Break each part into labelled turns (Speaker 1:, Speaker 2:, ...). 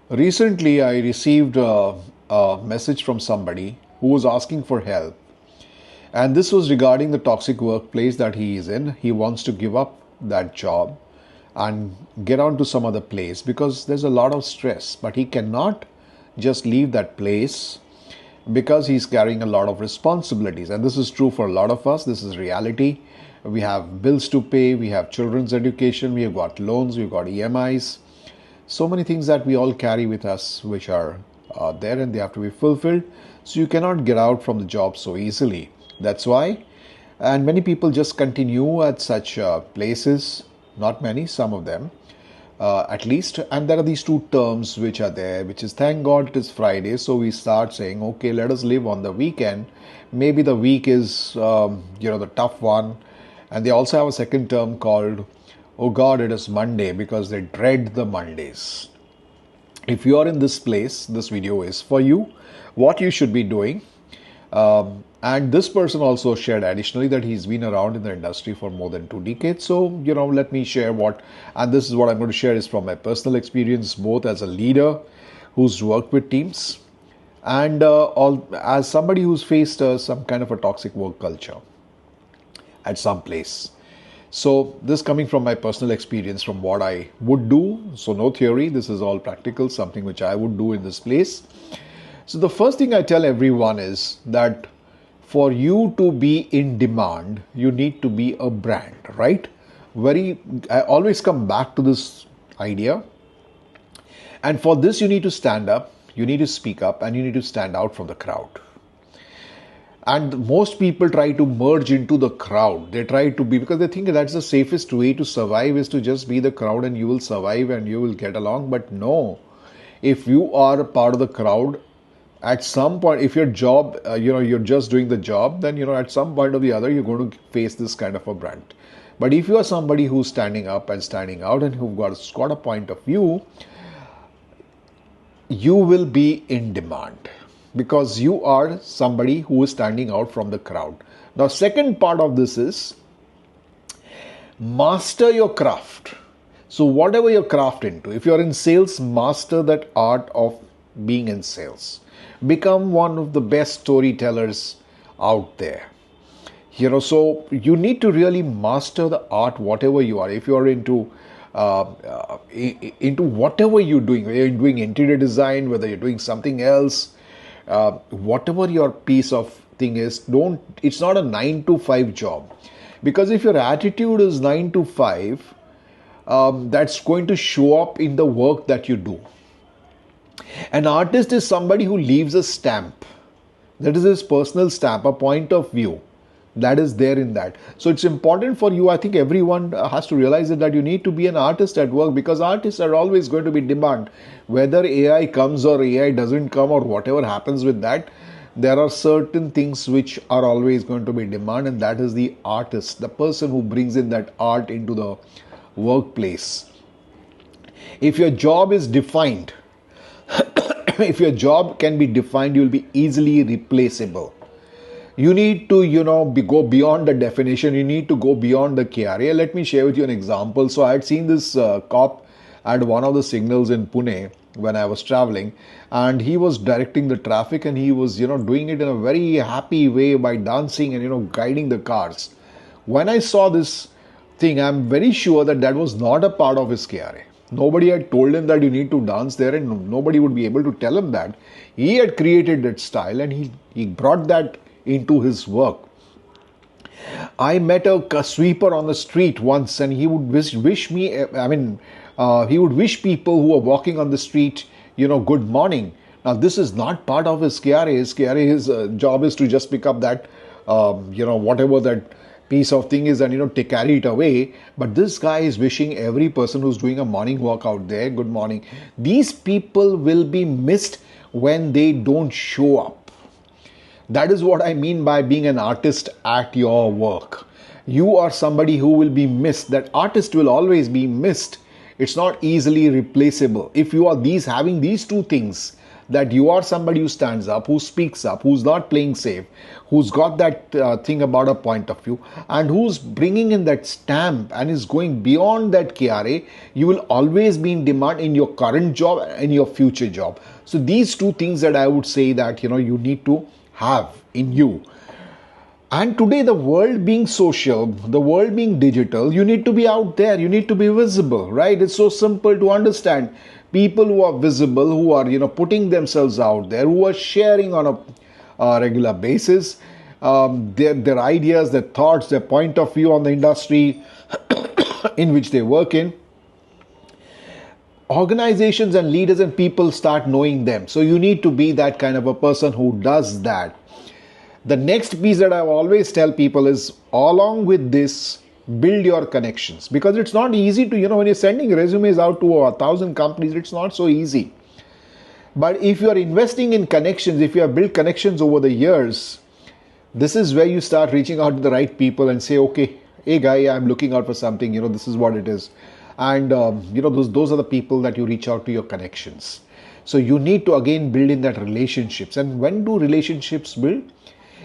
Speaker 1: Recently, I received a message from somebody who was asking for help, and this was regarding the toxic workplace that he is in. He wants to give up that job and get on to some other place because there's a lot of stress, but he cannot just leave that place because he's carrying a lot of responsibilities. And this is true for a lot of us. This is reality. We have bills to pay, we have children's education, we have got loans, we've got EMIs, so many things that we all carry with us which are there and they have to be fulfilled. So you cannot get out from the job so easily. That's why, and many people just continue at such places, not many, some of them at least. And there are these two terms which are there, which is thank God it is Friday. So we start saying, okay, let us live on the weekend. Maybe the week is, the tough one. And they also have a second term called, oh God, it is Monday, because they dread the Mondays. If you are in this place, this video is for you, what you should be doing. And this person also shared additionally that he's been around in the industry for more than 2 decades. So, let me share and this is what I'm going to share is from my personal experience, both as a leader who's worked with teams and as somebody who's faced some kind of a toxic work culture at some place. So this coming from my personal experience, from what I would do. So no theory, this is all practical, something which I would do in this place. So the first thing I tell everyone is that for you to be in demand, you need to be a brand, right? I always come back to this idea. And for this, you need to stand up, you need to speak up, and you need to stand out from the crowd. And most people try to merge into the crowd. They try to be, because they think that's the safest way to survive is to just be the crowd and you will survive and you will get along. But no, if you are a part of the crowd, at some point, if your job, you're just doing the job, then, at some point or the other, you're going to face this kind of a brand. But if you are somebody who's standing up and standing out and who've got a point of view, you will be in demand because you are somebody who is standing out from the crowd. Now, second part of this is master your craft. So whatever you're craft into, if you're in sales, master that art of being in sales. Become one of the best storytellers out there. So you need to really master the art, whatever you are. If you are into whatever you're doing, whether you're doing interior design, whether you're doing something else, whatever your piece of thing is, it's not a 9 to 5 job. Because if your attitude is 9 to 5, that's going to show up in the work that you do. An artist is somebody who leaves a stamp. That is his personal stamp, a point of view that is there in that. So it's important for you. I think everyone has to realize that you need to be an artist at work, because artists are always going to be in demand. Whether AI comes or AI doesn't come or whatever happens with that, there are certain things which are always going to be in demand, and that is the artist, the person who brings in that art into the workplace. If your job is defined, if your job can be defined, you'll be easily replaceable. You need to, go beyond the definition. You need to go beyond the KRA. Let me share with you an example. So I had seen this cop at one of the signals in Pune when I was traveling, and he was directing the traffic, and he was, doing it in a very happy way by dancing and, guiding the cars. When I saw this thing, I'm very sure that was not a part of his KRA. Nobody had told him that you need to dance there, and nobody would be able to tell him that. He had created that style, and he brought that into his work. I met a sweeper on the street once, and he would wish me, he would wish people who are walking on the street, good morning. Now, this is not part of his KRA. His job is to just pick up that, whatever that piece of thing is, and carry it away. But this guy is wishing every person who's doing a morning walk out there good morning. These people will be missed when they don't show up. That is what I mean by being an artist at your work. You are somebody who will be missed. That artist will always be missed. It's not easily replaceable. If you are having these two things, that you are somebody who stands up, who speaks up, who's not playing safe, who's got that thing about a point of view, and who's bringing in that stamp and is going beyond that KRA, you will always be in demand in your current job and your future job. So these two things that I would say that you need to have in you. And today, the world being social, the world being digital, you need to be out there, you need to be visible, right? It's so simple to understand. People who are visible, who are putting themselves out there, who are sharing on a regular basis their ideas, their thoughts, their point of view on the industry in which they work in. Organizations and leaders and people start knowing them. So you need to be that kind of a person who does that. The next piece that I always tell people is, along with this, build your connections, because it's not easy to, when you're sending resumes out to 1,000 companies, it's not so easy. But if you are investing in connections, if you have built connections over the years, this is where you start reaching out to the right people and say, okay, hey guy, I'm looking out for something, this is what it is. And, those are the people that you reach out to, your connections. So you need to again build in that relationships. And when do relationships build?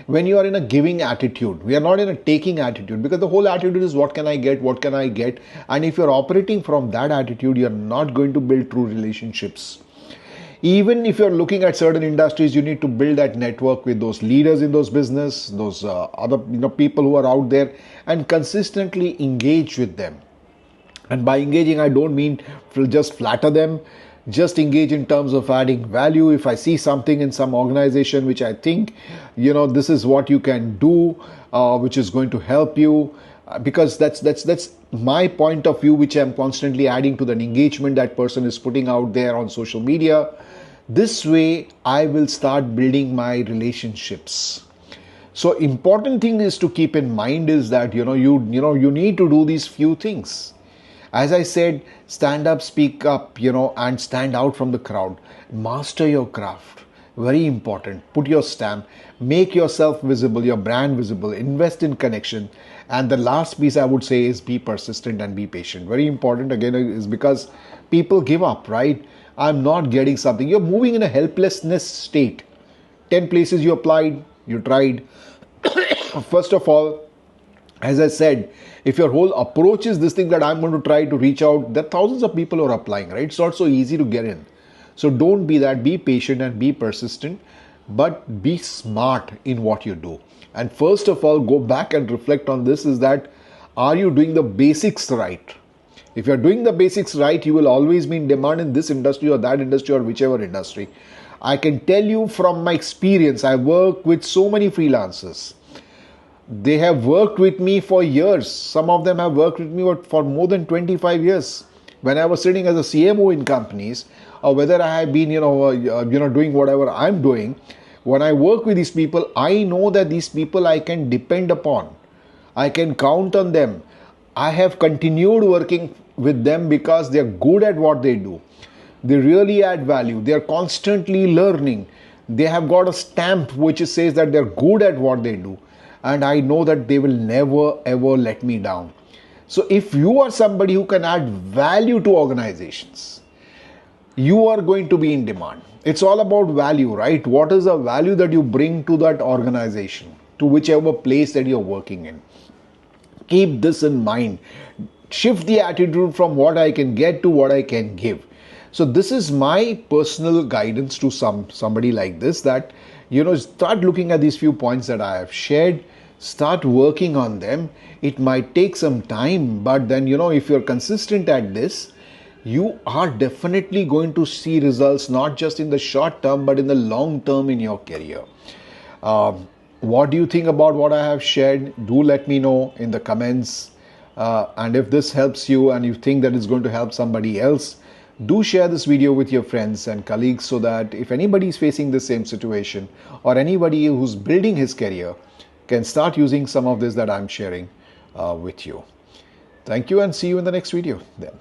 Speaker 1: When you are in a giving attitude. We are not in a taking attitude, because the whole attitude is what can I get, what can I get? And if you're operating from that attitude, you're not going to build true relationships. Even if you're looking at certain industries, you need to build that network with those leaders in those business, those other people who are out there, and consistently engage with them. And by engaging, I don't mean just flatter them. Just engage in terms of adding value. If I see something in some organization which I think, this is what you can do, which is going to help you, because that's my point of view, which I'm constantly adding to the engagement that person is putting out there on social media. This way, I will start building my relationships. So important thing is to keep in mind is that you need to do these few things. As I said, stand up, speak up, and stand out from the crowd. Master your craft. Very important. Put your stamp. Make yourself visible, your brand visible. Invest in connection. And the last piece I would say is be persistent and be patient. Very important again is because people give up, right? I'm not getting something. You're moving in a helplessness state. 10 places you applied, you tried. First of all, as I said, if your whole approach is this thing that I'm going to try to reach out, there are thousands of people who are applying, right? It's not so easy to get in. So don't be that. Be patient and be persistent, but be smart in what you do. And first of all, go back and reflect on this is that, are you doing the basics right? If you're doing the basics right, you will always be in demand in this industry or that industry or whichever industry. I can tell you from my experience, I work with so many freelancers. They have worked with me for years. Some of them have worked with me for more than 25 years. When I was sitting as a CMO in companies, or whether I have been, doing whatever I'm doing, when I work with these people, I know that these people I can depend upon. I can count on them. I have continued working with them because they're good at what they do. They really add value. They are constantly learning. They have got a stamp which says that they're good at what they do. And I know that they will never ever let me down. So if you are somebody who can add value to organizations, you are going to be in demand. It's all about value, right? What is the value that you bring to that organization, to whichever place that you're working in? Keep this in mind. Shift the attitude from what I can get to what I can give. So this is my personal guidance to somebody like this, that start looking at these few points that I have shared, start working on them. It might take some time, but then if you're consistent at this, you are definitely going to see results, not just in the short term but in the long term in your career. What do you think about what I have shared? Do let me know in the comments, and if this helps you and you think that it's going to help somebody else, do share this video with your friends and colleagues, so that if anybody is facing the same situation or anybody who's building his career can start using some of this that I'm sharing with you. Thank you, and see you in the next video then.